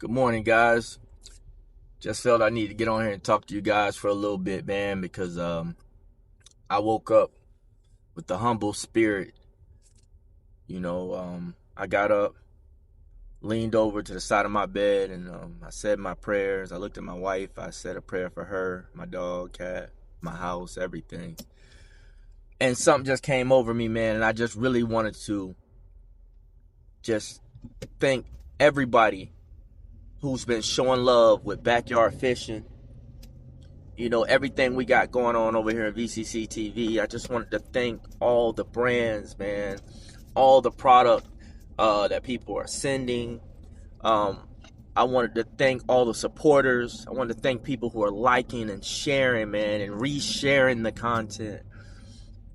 Good morning, guys. Just felt I need to get on here and talk to you guys for a little bit, man, because I woke up with the humble spirit. I got up, leaned over to the side of my bed, and I said my prayers. I looked at my wife. I said a prayer for her, my dog, cat, my house, everything. And something just came over me, man, and I just really wanted to just thank everybody who's been showing love with backyard fishing. Everything we got going on over here at VCC TV. I just wanted to thank all the brands, man, all the product that people are sending. I wanted to thank all the supporters. I wanted to thank people who are liking and sharing, man, and resharing the content.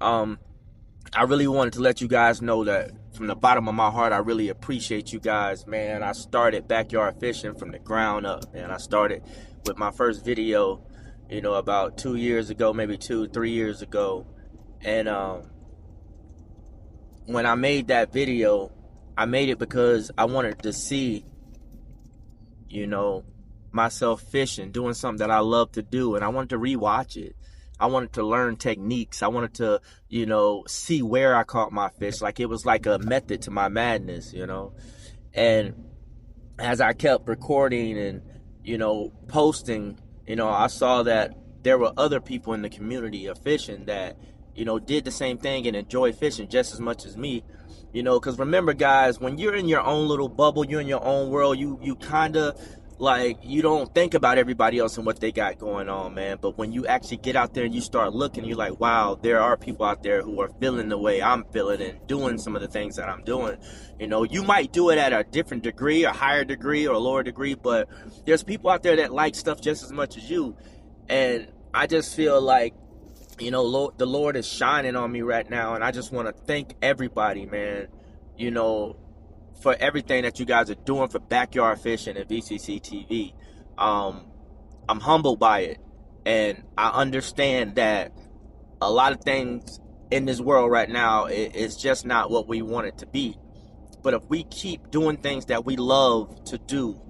I really wanted to let you guys know that from the bottom of my heart, I really appreciate you guys, man. I started backyard fishing from the ground up, man. I started with my first video, about 2 years ago, maybe 3 years ago. And when I made that video, I made it because I wanted to see, myself fishing, doing something that I love to do. And I wanted to rewatch it. I wanted to learn techniques. I wanted to, see where I caught my fish. Like it was like a method to my madness, And as I kept recording and, posting, I saw that there were other people in the community of fishing that, did the same thing and enjoy fishing just as much as me. Because remember, guys, when you're in your own little bubble, you're in your own world, you kind of like, you don't think about everybody else and what they got going on, man. But when you actually get out there and you start looking, you're like, wow, there are people out there who are feeling the way I'm feeling and doing some of the things that I'm doing. You might do it at a different degree, a higher degree or a lower degree, but there's people out there that like stuff just as much as you. And I just feel like, the Lord is shining on me right now. And I just want to thank everybody, man, for everything that you guys are doing for backyard fishing at VCC TV. I'm humbled by it. And I understand that a lot of things in this world right now, it's just not what we want it to be. But if we keep doing things that we love to do,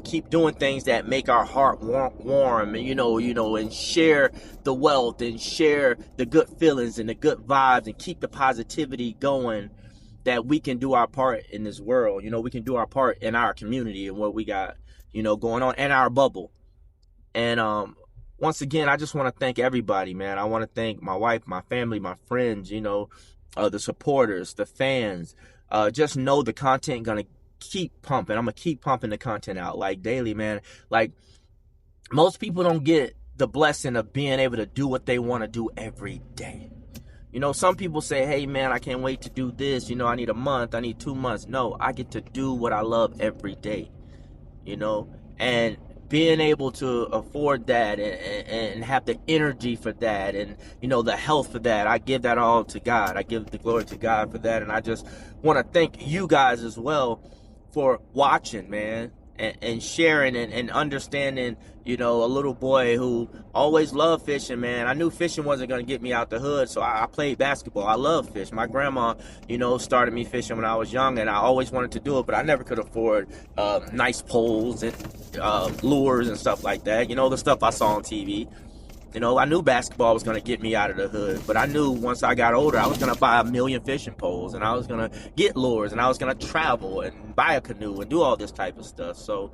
keep doing things that make our heart warm, and, and share the wealth and share the good feelings and the good vibes and keep the positivity going, that we can do our part in this world. We can do our part in our community and what we got, going on in our bubble. And once again, I just want to thank everybody, man. I want to thank my wife, my family, my friends, the supporters, the fans. Just know the content gonna keep pumping. I'm gonna keep pumping the content out like daily, man. Like, most people don't get the blessing of being able to do what they want to do every day. Some people say, hey, man, I can't wait to do this. I need a month. I need 2 months. No, I get to do what I love every day, and being able to afford that and have the energy for that and, the health for that. I give that all to God. I give the glory to God for that. And I just want to thank you guys as well for watching, man. And sharing and understanding, a little boy who always loved fishing, man. I knew fishing wasn't going to get me out the hood, so I played basketball. I love fish. My grandma, started me fishing when I was young, and I always wanted to do it, but I never could afford nice poles and lures and stuff like that. The stuff I saw on TV. I knew basketball was going to get me out of the hood, but I knew once I got older, I was going to buy 1,000,000 fishing poles, and I was going to get lures, and I was going to travel and buy a canoe and do all this type of stuff. So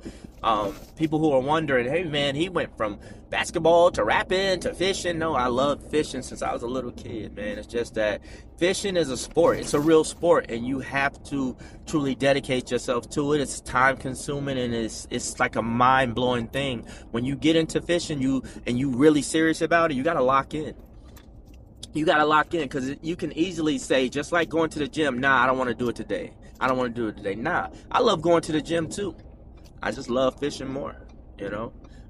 people who are wondering, hey, man, he went from basketball to rapping to fishing. No, I loved fishing since I was a little kid, man. It's just that fishing is a sport. It's a real sport, and you have to truly dedicate yourself to it. It's time consuming, and it's like a mind blowing thing. When you get into fishing, you really serious about it, you got to lock in. You got to lock in, because you can easily say, just like going to the gym, nah, I don't want to do it today. I don't want to do it today. Nah, I love going to the gym too. I just love fishing more,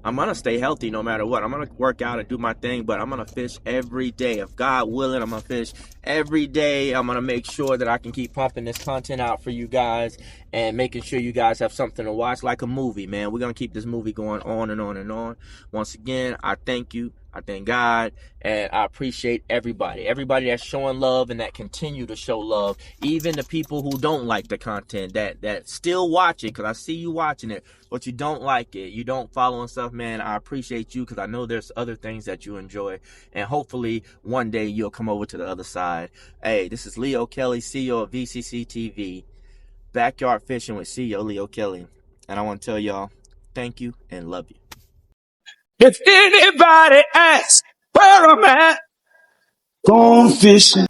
I'm gonna stay healthy no matter what. I'm gonna work out and do my thing, but I'm gonna fish every day. If God willing, I'm gonna fish every day. I'm gonna make sure that I can keep pumping this content out for you guys and making sure you guys have something to watch, like a movie, man. We're gonna keep this movie going on and on and on. Once again, I thank you. I thank God, and I appreciate everybody that's showing love and that continue to show love, even the people who don't like the content, that still watch it, because I see you watching it, but you don't like it, you don't follow and stuff, man. I appreciate you, because I know there's other things that you enjoy, and hopefully one day you'll come over to the other side. Hey, this is Leo Kelly, CEO of VCC TV, Backyard Fishing with CEO Leo Kelly, and I want to tell y'all thank you and love you. If anybody asks where I'm at, gone fishing.